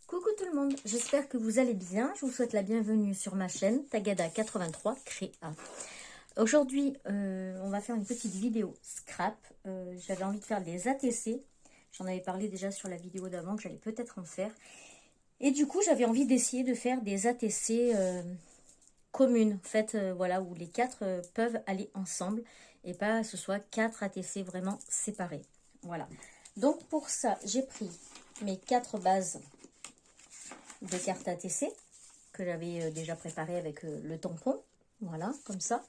Coucou tout le monde, j'espère que vous allez bien. Je vous souhaite la bienvenue sur ma chaîne Tagada83 Créa. Aujourd'hui, on va faire une petite vidéo scrap. J'avais envie de faire des ATC. J'en avais parlé déjà sur la vidéo d'avant que j'allais peut-être en faire. Et du coup, j'avais envie d'essayer de faire des ATC communes. En fait, voilà, où les quatre peuvent aller ensemble et pas ce soit 4 ATC vraiment séparés. Voilà. Donc pour ça, j'ai pris mes 4 bases de cartes ATC que j'avais déjà préparé avec le tampon, voilà, comme ça.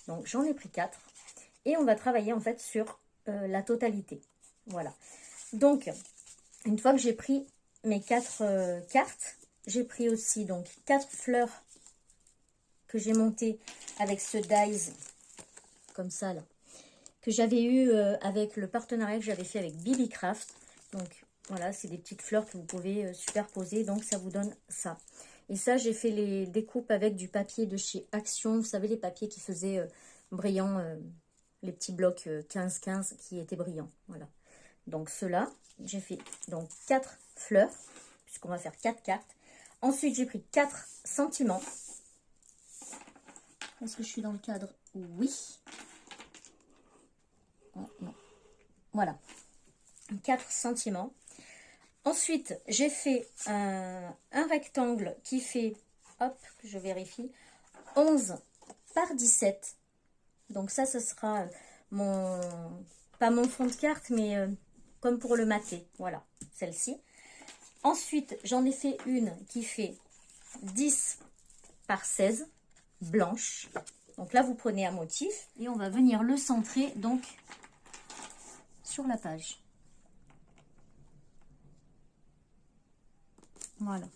Donc j'en ai pris 4 et on va travailler en fait sur la totalité, voilà. Donc une fois que j'ai pris mes 4 cartes, j'ai pris aussi donc 4 fleurs que j'ai montées avec ce dies comme ça là, que j'avais eu avec le partenariat que j'avais fait avec Bibi Craft. Donc voilà, c'est des petites fleurs que vous pouvez superposer, donc ça vous donne ça. Et ça, j'ai fait les découpes avec du papier de chez Action. Vous savez, les papiers qui faisaient brillant, les petits blocs 15-15 qui étaient brillants. Voilà. Donc ceux-là, j'ai fait donc 4 fleurs, puisqu'on va faire 4 cartes. Ensuite, j'ai pris 4 sentiments. Est-ce que je suis dans le cadre? Oui. Oh, non. Voilà. 4 sentiments. Ensuite, j'ai fait un rectangle qui fait, hop, je vérifie, 11 par 17. Donc ça, ce sera mon, pas mon fond de carte, mais comme pour le mater, voilà, celle-ci. Ensuite, j'en ai fait une qui fait 10 par 16, blanche. Donc là, vous prenez un motif et on va venir le centrer, donc, sur la page. Voilà.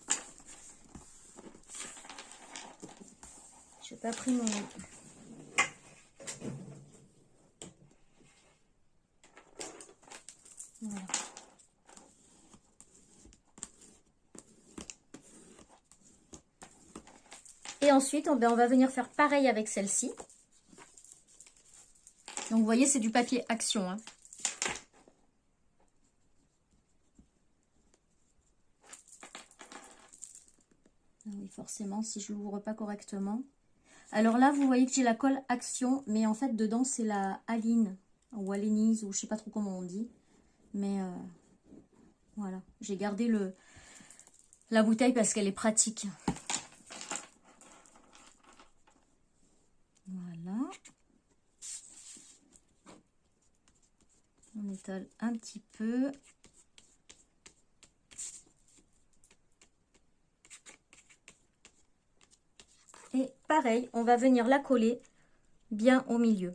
Je n'ai pas pris mon... Voilà. Et ensuite, on va venir faire pareil avec celle-ci. Donc, vous voyez, c'est du papier Action, hein. Oui, forcément, si je ne l'ouvre pas correctement. Alors là, vous voyez que j'ai la colle Action, mais en fait, dedans, c'est la Aline, ou Alénise, ou je ne sais pas trop comment on dit. Mais voilà, j'ai gardé la bouteille parce qu'elle est pratique. Voilà. On étale un petit peu. Et pareil, on va venir la coller bien au milieu.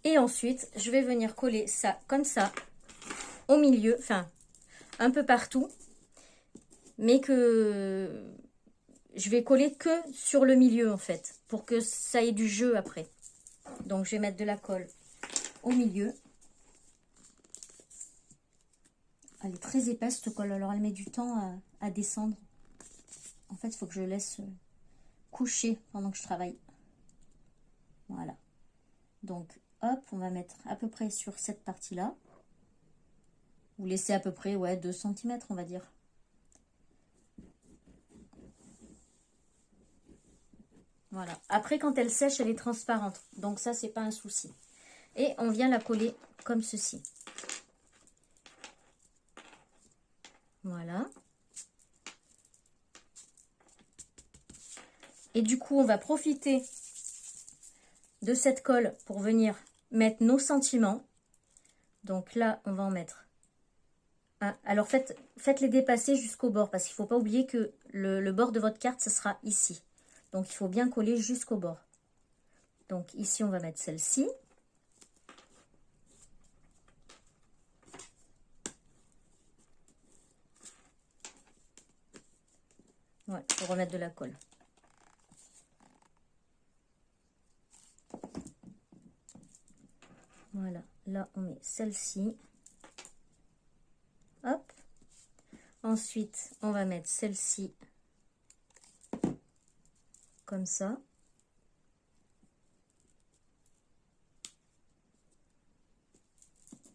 Et ensuite, je vais venir coller ça comme ça, au milieu, enfin, un peu partout, mais que je vais coller que sur le milieu, en fait, pour que ça ait du jeu après. Donc, je vais mettre de la colle au milieu. Elle est très épaisse, cette colle, alors elle met du temps à descendre. En fait, il faut que je laisse coucher pendant que je travaille. Voilà. Donc, hop, on va mettre à peu près sur cette partie-là. Vous laissez à peu près, ouais, 2 cm, on va dire. Voilà. Après, quand elle sèche, elle est transparente. Donc ça, c'est pas un souci. Et on vient la coller comme ceci. Voilà. Et du coup, on va profiter de cette colle pour venir mettre nos sentiments. Donc là, on va en mettre un. Alors, faites-les dépasser jusqu'au bord parce qu'il ne faut pas oublier que le bord de votre carte, ce sera ici. Donc, il faut bien coller jusqu'au bord. Donc, ici, on va mettre celle-ci. Ouais, pour remettre de la colle. Voilà, là, on met celle-ci. Hop. Ensuite, on va mettre celle-ci comme ça.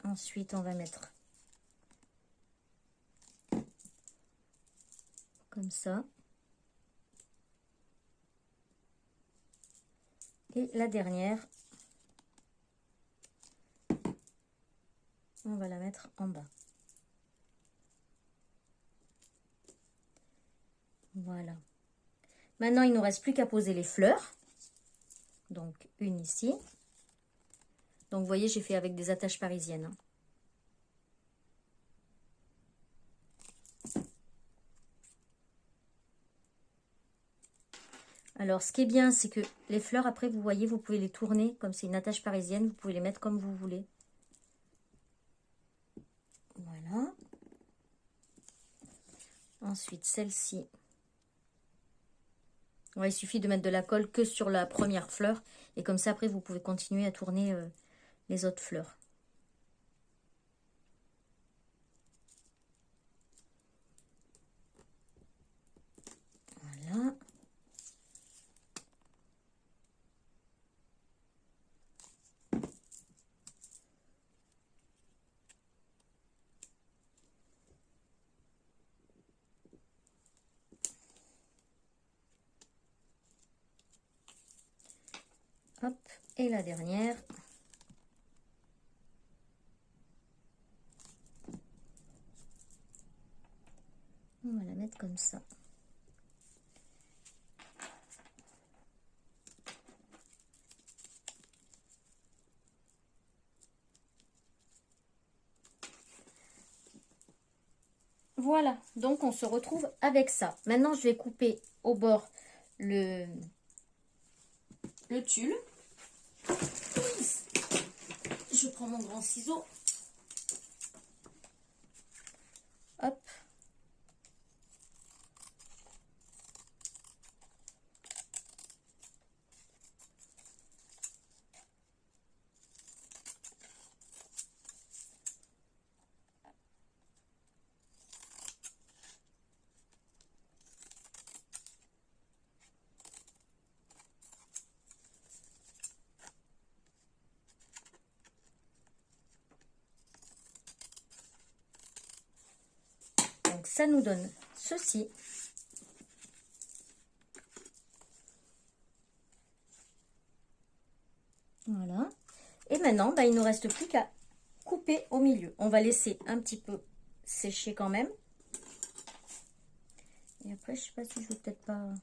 Ensuite, on va mettre comme ça. Et la dernière, on va la mettre en bas. Voilà. Maintenant, il ne nous reste plus qu'à poser les fleurs. Donc, une ici. Donc, vous voyez, j'ai fait avec des attaches parisiennes. Hein. Alors, ce qui est bien, c'est que les fleurs, après, vous voyez, vous pouvez les tourner. Comme c'est une attache parisienne, vous pouvez les mettre comme vous voulez. Voilà. Ensuite, celle-ci. Ouais, il suffit de mettre de la colle que sur la première fleur. Et comme ça, après, vous pouvez continuer à tourner les autres fleurs. Voilà. Hop, et la dernière. On va la mettre comme ça. Voilà, donc on se retrouve avec ça. Maintenant, je vais couper au bord le tulle. Je prends mon grand ciseau. Hop. Donc ça nous donne ceci. Voilà. Et maintenant, bah, il ne nous reste plus qu'à couper au milieu. On va laisser un petit peu sécher quand même. Et après, je sais pas si je veux peut-être pas...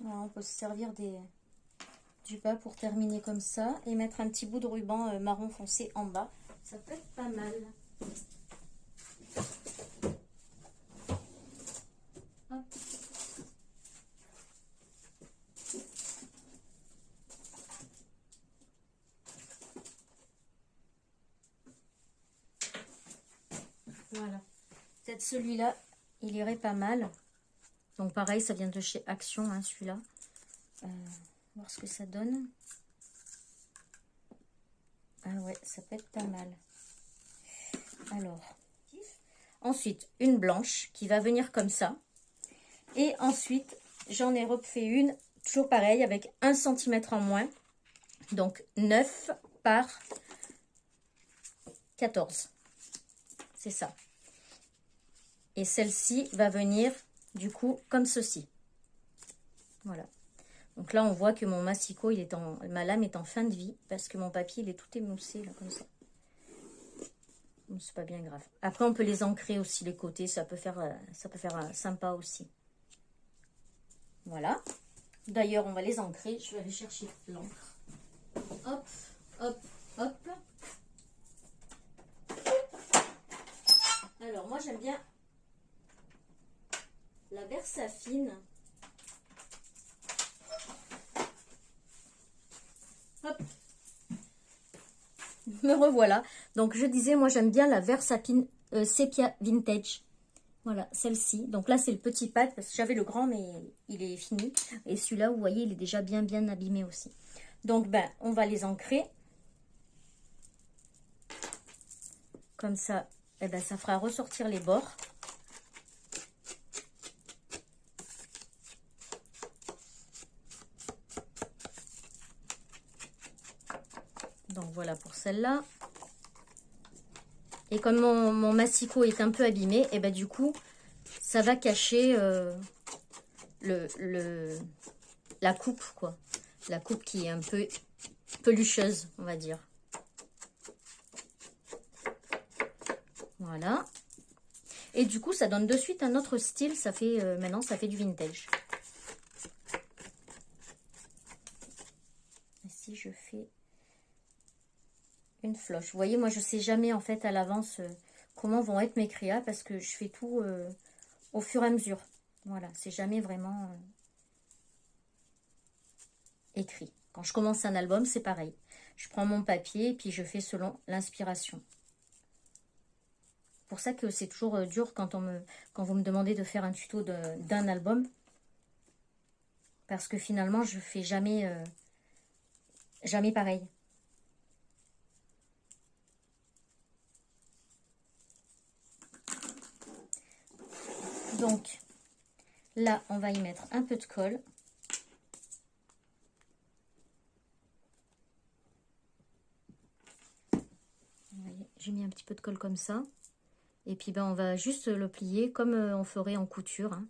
Voilà, on peut se servir du bas pour terminer comme ça et mettre un petit bout de ruban marron foncé en bas. Ça peut être pas mal. Hop. Voilà. Peut-être celui-là, il irait pas mal. Donc pareil, ça vient de chez Action, hein, celui-là. Voir ce que ça donne. Ah ouais, ça peut être pas mal. Alors, ensuite, une blanche qui va venir comme ça. Et ensuite, j'en ai refait une, toujours pareil, avec 1 cm en moins. Donc 9 par 14. C'est ça. Et celle-ci va venir, du coup, comme ceci. Voilà. Donc là, on voit que mon massicot, ma lame est en fin de vie parce que mon papier, il est tout émoussé, là, comme ça. C'est pas bien grave. Après, on peut les ancrer aussi, les côtés. Ça peut faire sympa aussi. Voilà. D'ailleurs, on va les ancrer. Je vais aller chercher l'encre. Hop, hop, hop. Alors, moi, j'aime bien la Versafine. Hop. Me revoilà. Donc, je disais, moi, j'aime bien la Versafine Sepia Vintage. Voilà, celle-ci. Donc là, c'est le petit pad, parce que j'avais le grand, mais il est fini. Et celui-là, vous voyez, il est déjà bien abîmé aussi. Donc, ben, on va les ancrer. Comme ça, eh ben, ça fera ressortir les bords. Donc, voilà pour celle-là. Et comme mon massicot est un peu abîmé, et ben, du coup, ça va cacher la coupe, quoi. La coupe qui est un peu pelucheuse, on va dire. Voilà. Et du coup, ça donne de suite un autre style. Ça fait maintenant, ça fait du vintage. Et si je fais une floche. Vous voyez, moi, je sais jamais, en fait, à l'avance, comment vont être mes créas, parce que je fais tout au fur et à mesure. Voilà, c'est jamais vraiment écrit. Quand je commence un album, c'est pareil. Je prends mon papier et puis je fais selon l'inspiration. C'est pour ça que c'est toujours dur quand vous me demandez de faire un tuto d'un album. Parce que finalement, je fais jamais pareil. Donc, là, on va y mettre un peu de colle. J'ai mis un petit peu de colle comme ça. Et puis, ben, on va juste le plier comme on ferait en couture, hein,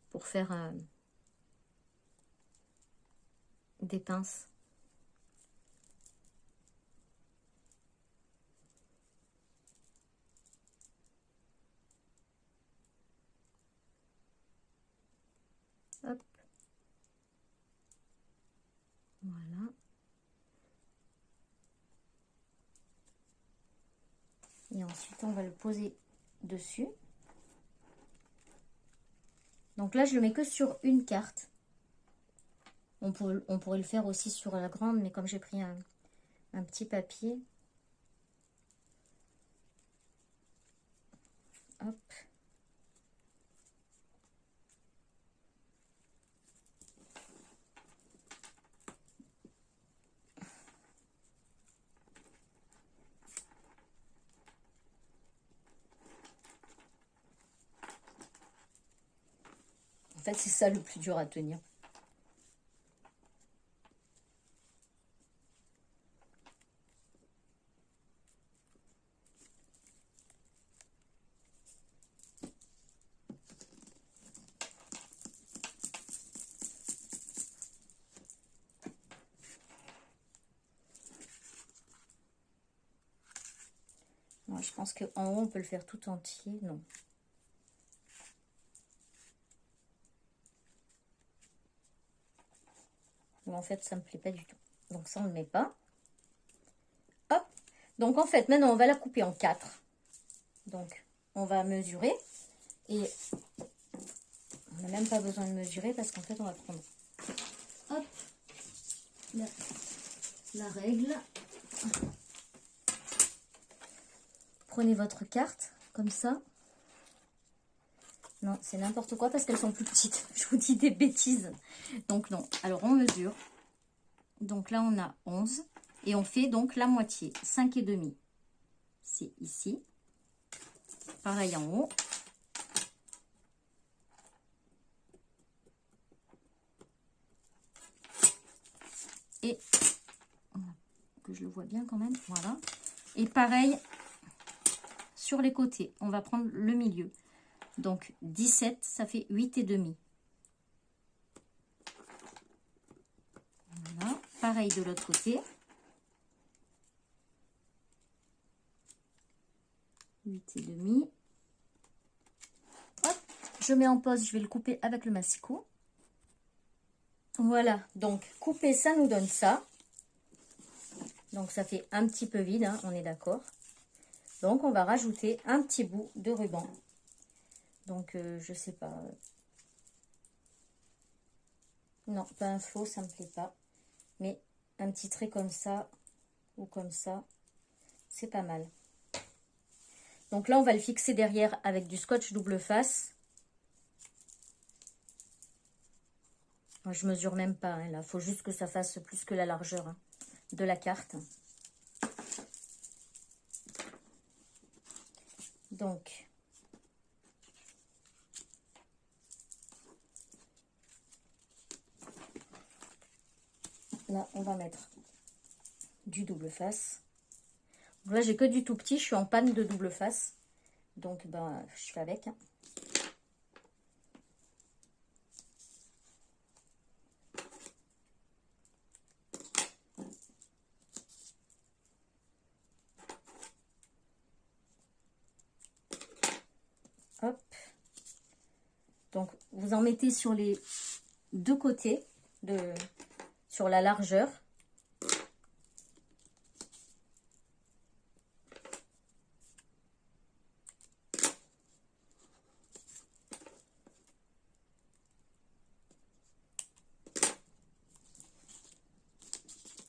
pour faire des pinces. Hop. Voilà. Et ensuite, on va le poser dessus. Donc là, je le mets que sur une carte. On pourrait le faire aussi sur la grande, mais comme j'ai pris un petit papier. Hop. En fait, c'est ça le plus dur à tenir. Moi, je pense qu'en haut, on peut le faire tout entier. Non. Mais en fait, ça ne me plaît pas du tout. Donc ça, on ne le met pas. Hop. Donc en fait, maintenant, on va la couper en 4. Donc, on va mesurer. Et on n'a même pas besoin de mesurer parce qu'en fait, on va prendre, hop, la règle. Prenez votre carte, comme ça. Non, c'est n'importe quoi parce qu'elles sont plus petites. Je vous dis des bêtises. Donc non. Alors, on mesure. Donc là, on a 11. Et on fait donc la moitié. 5,5. C'est ici. Pareil en haut. Et que je le vois bien quand même. Voilà. Et pareil sur les côtés. On va prendre le milieu. Donc 17, ça fait 8,5. Voilà. Pareil de l'autre côté. 8,5. Hop, je mets en pause, je vais le couper avec le massicot. Voilà, donc couper, ça nous donne ça. Donc ça fait un petit peu vide, hein, on est d'accord. Donc on va rajouter un petit bout de ruban. Donc je sais pas. Non, pas un faux, ça me plaît pas. Mais un petit trait comme ça ou comme ça, c'est pas mal. Donc là, on va le fixer derrière avec du scotch double face. Je mesure même pas, hein, là. Il faut juste que ça fasse plus que la largeur hein, de la carte. Donc, là, on va mettre du double face. Donc là, j'ai que du tout petit. Je suis en panne de double face. Donc, ben, je fais avec. Hein. Hop. Donc, vous en mettez sur les deux côtés, sur la largeur.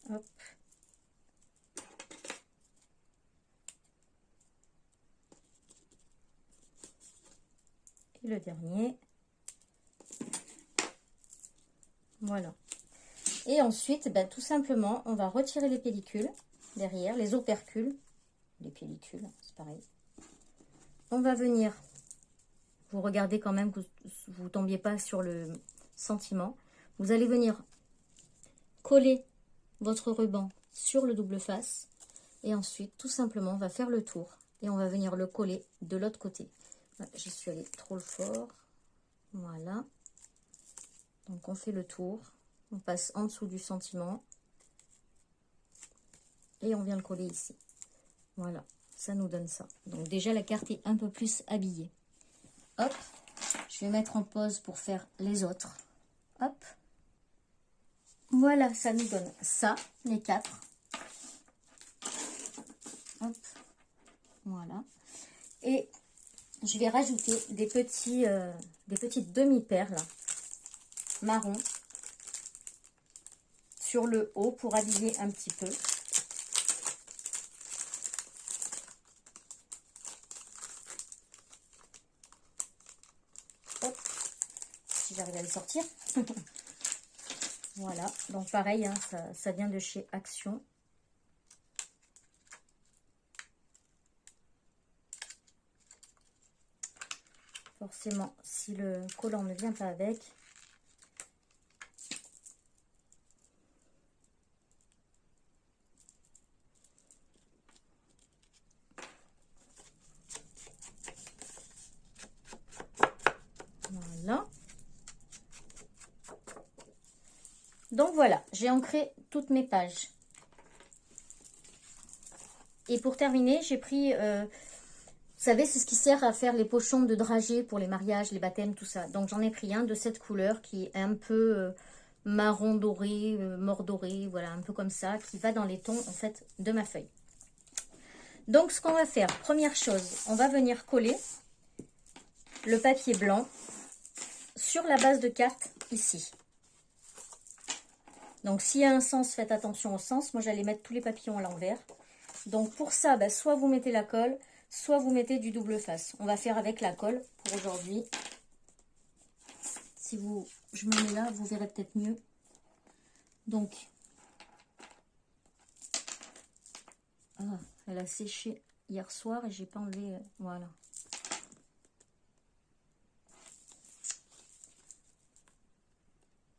Hop. Et le dernier. Voilà. Et ensuite, ben, tout simplement, on va retirer les pellicules derrière, les opercules. Les pellicules, c'est pareil. On va venir, vous regardez quand même que vous ne tombiez pas sur le sentiment. Vous allez venir coller votre ruban sur le double face. Et ensuite, tout simplement, on va faire le tour. Et on va venir le coller de l'autre côté. J'y suis allée trop fort. Voilà. Donc, on fait le tour. On passe en dessous du sentiment. Et on vient le coller ici. Voilà. Ça nous donne ça. Donc, déjà, la carte est un peu plus habillée. Hop. Je vais mettre en pause pour faire les autres. Hop. Voilà, ça nous donne ça, les 4. Hop. Voilà. Et je vais rajouter des petites demi-perles marron sur le haut pour habiller un petit peu. Hop. Si j'arrive à les sortir. Voilà, donc pareil, hein, ça vient de chez Action. Forcément, si le collant ne vient pas avec, voilà. Donc voilà, j'ai ancré toutes mes pages. Et pour terminer, j'ai pris, vous savez, c'est ce qui sert à faire les pochons de dragées pour les mariages, les baptêmes, tout ça. Donc j'en ai pris un de cette couleur qui est un peu marron doré, mort doré, voilà, un peu comme ça, qui va dans les tons en fait de ma feuille. Donc ce qu'on va faire, première chose, on va venir coller le papier blanc sur la base de carte ici. Donc s'il y a un sens, faites attention au sens. Moi j'allais mettre tous les papillons à l'envers. Donc pour ça, ben, soit vous mettez la colle, soit vous mettez du double face. On va faire avec la colle pour aujourd'hui. Si je me mets là, vous verrez peut-être mieux. Donc, elle a séché hier soir et j'ai pas enlevé, voilà.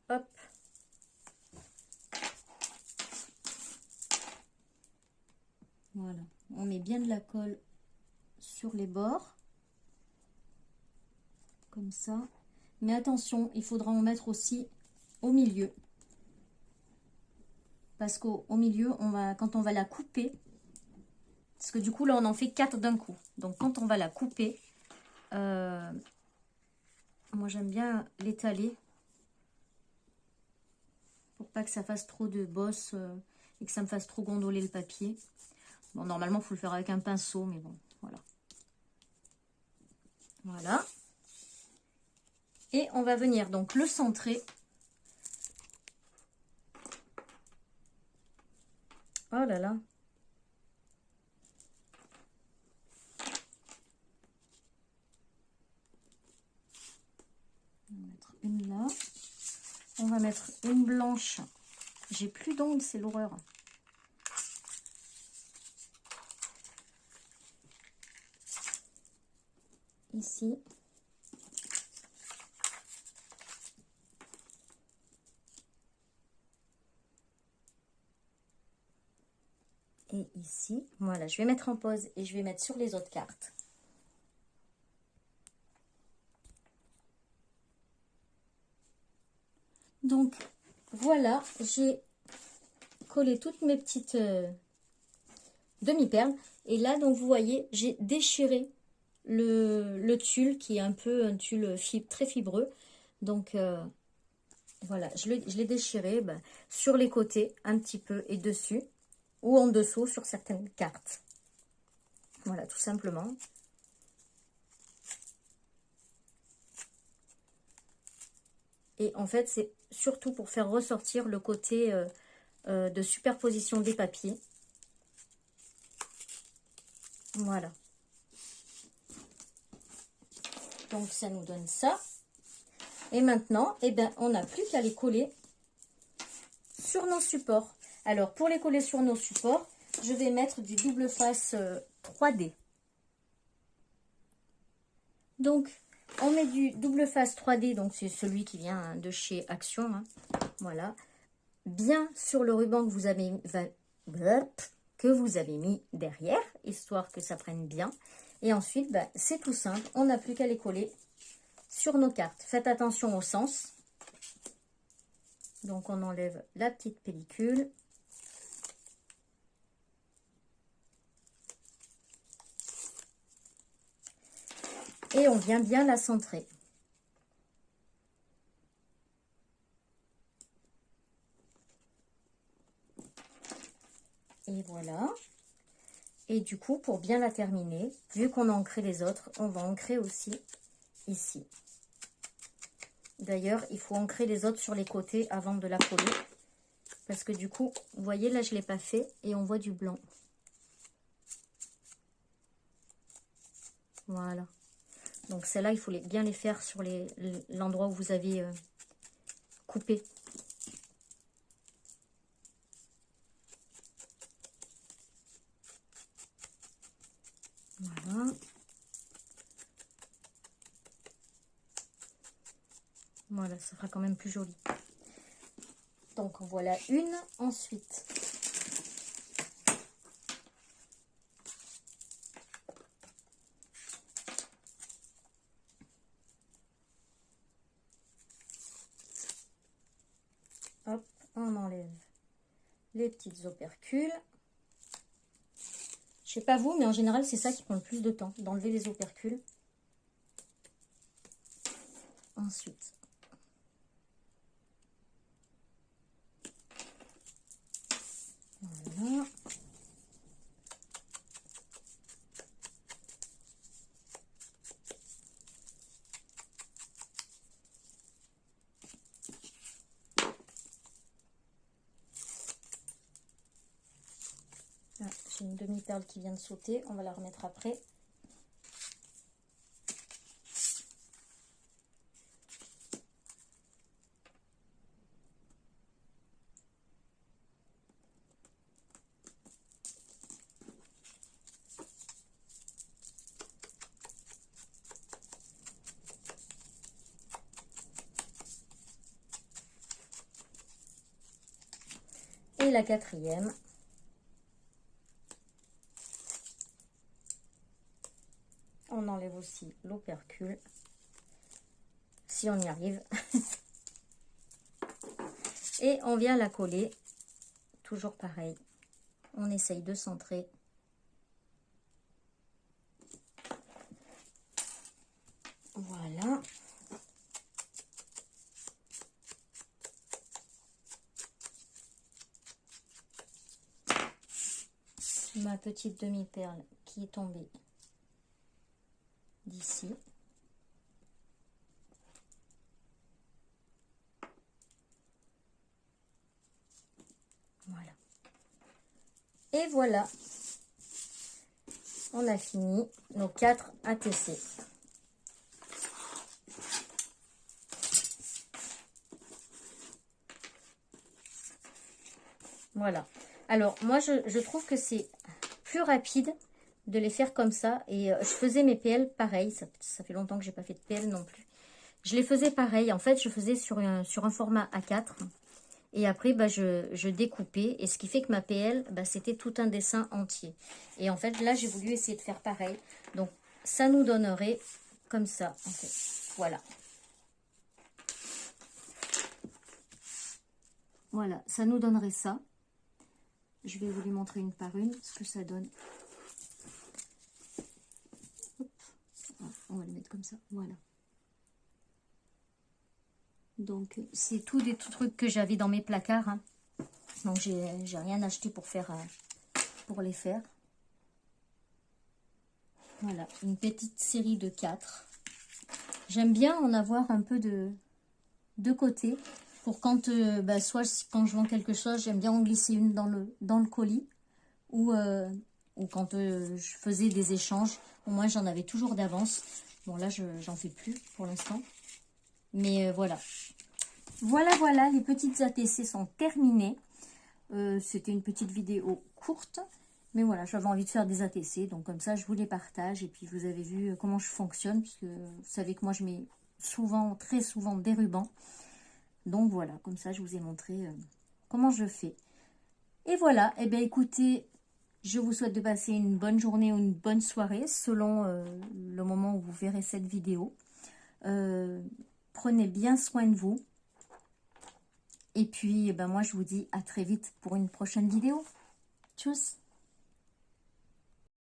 Hop. Voilà, on met bien de la colle sur les bords, comme ça. Mais attention, il faudra en mettre aussi au milieu. Parce qu'au milieu, quand on va la couper, parce que du coup, là, on en fait 4 d'un coup. Donc, quand on va la couper, moi, j'aime bien l'étaler pour pas que ça fasse trop de bosses et que ça me fasse trop gondoler le papier. Bon, normalement, il faut le faire avec un pinceau, mais bon, voilà. Voilà. Et on va venir donc le centrer. Oh là là. On va mettre une blanche. J'ai plus d'ongles, c'est l'horreur. Ici. Et ici. Voilà, je vais mettre en pause et je vais mettre sur les autres cartes. Donc, voilà, j'ai collé toutes mes petites demi-perles. Et là, donc, vous voyez, j'ai déchiré le tulle qui est un peu un tulle très fibreux. Donc, voilà, je l'ai déchiré sur les côtés un petit peu et dessus ou en dessous sur certaines cartes. Voilà, tout simplement. Et en fait, c'est surtout pour faire ressortir le côté de superposition des papiers. Voilà. Donc, ça nous donne ça. Et maintenant, eh ben, on n'a plus qu'à les coller sur nos supports. Alors, pour les coller sur nos supports, je vais mettre du double face 3D. Donc, on met du double face 3D, donc c'est celui qui vient de chez Action. Hein. Voilà. Bien sur le ruban que vous avez mis derrière, histoire que ça prenne bien. Et ensuite, c'est tout simple, on n'a plus qu'à les coller sur nos cartes. Faites attention au sens. Donc, on enlève la petite pellicule. Et on vient bien la centrer. Et voilà. Et du coup, pour bien la terminer, vu qu'on a ancré les autres, on va ancrer aussi ici. D'ailleurs, il faut ancrer les autres sur les côtés avant de la coller. Parce que du coup, vous voyez, là, je ne l'ai pas fait et on voit du blanc. Voilà. Donc, celles-là, il faut bien les faire sur l'endroit où vous avez coupé. Voilà. Voilà, ça fera quand même plus joli. Donc, voilà une. Ensuite, hop, on enlève les petites opercules. Je sais pas vous, mais en général, c'est ça qui prend le plus de temps, d'enlever les opercules. Ensuite, voilà. Ah, j'ai une demi-perle qui vient de sauter, on va la remettre après. Et la quatrième. On enlève aussi l'opercule, si on y arrive. Et on vient la coller, toujours pareil. On essaye de centrer. Voilà. Ma petite demi-perle qui est tombée d'ici. Voilà. Et voilà. On a fini nos 4 ATC. Voilà. Alors, moi, je trouve que c'est plus rapide de les faire comme ça. Et je faisais mes PL pareil. Ça fait longtemps que j'ai pas fait de PL non plus. Je les faisais pareil. En fait, je faisais sur un format A4. Et après, bah, je découpais. Et ce qui fait que ma PL, bah, c'était tout un dessin entier. Et en fait, là, j'ai voulu essayer de faire pareil. Donc, ça nous donnerait comme ça, en fait. Voilà. Voilà, ça nous donnerait ça. Je vais vous les montrer une par une, ce que ça donne. Hop. On va le mettre comme ça, voilà. Donc, c'est tout des trucs que j'avais dans mes placards. Hein. Donc, j'ai rien acheté pour faire, pour les faire. Voilà, une petite série de 4. J'aime bien en avoir un peu de côté. Pour quand, bah, soit quand je vends quelque chose, j'aime bien en glisser une dans le colis. Ou quand je faisais des échanges, au moins j'en avais toujours d'avance. Bon, là, j'en fais plus pour l'instant. Mais voilà. Voilà, les petites ATC sont terminées. C'était une petite vidéo courte. Mais voilà, j'avais envie de faire des ATC. Donc comme ça, je vous les partage. Et puis, vous avez vu comment je fonctionne. Puisque vous savez que moi, je mets souvent, très souvent, des rubans. Donc voilà, comme ça, je vous ai montré comment je fais. Et voilà, et bien écoutez, je vous souhaite de passer une bonne journée ou une bonne soirée selon le moment où vous verrez cette vidéo. Prenez bien soin de vous. Et puis, ben moi, je vous dis à très vite pour une prochaine vidéo. Tchuss!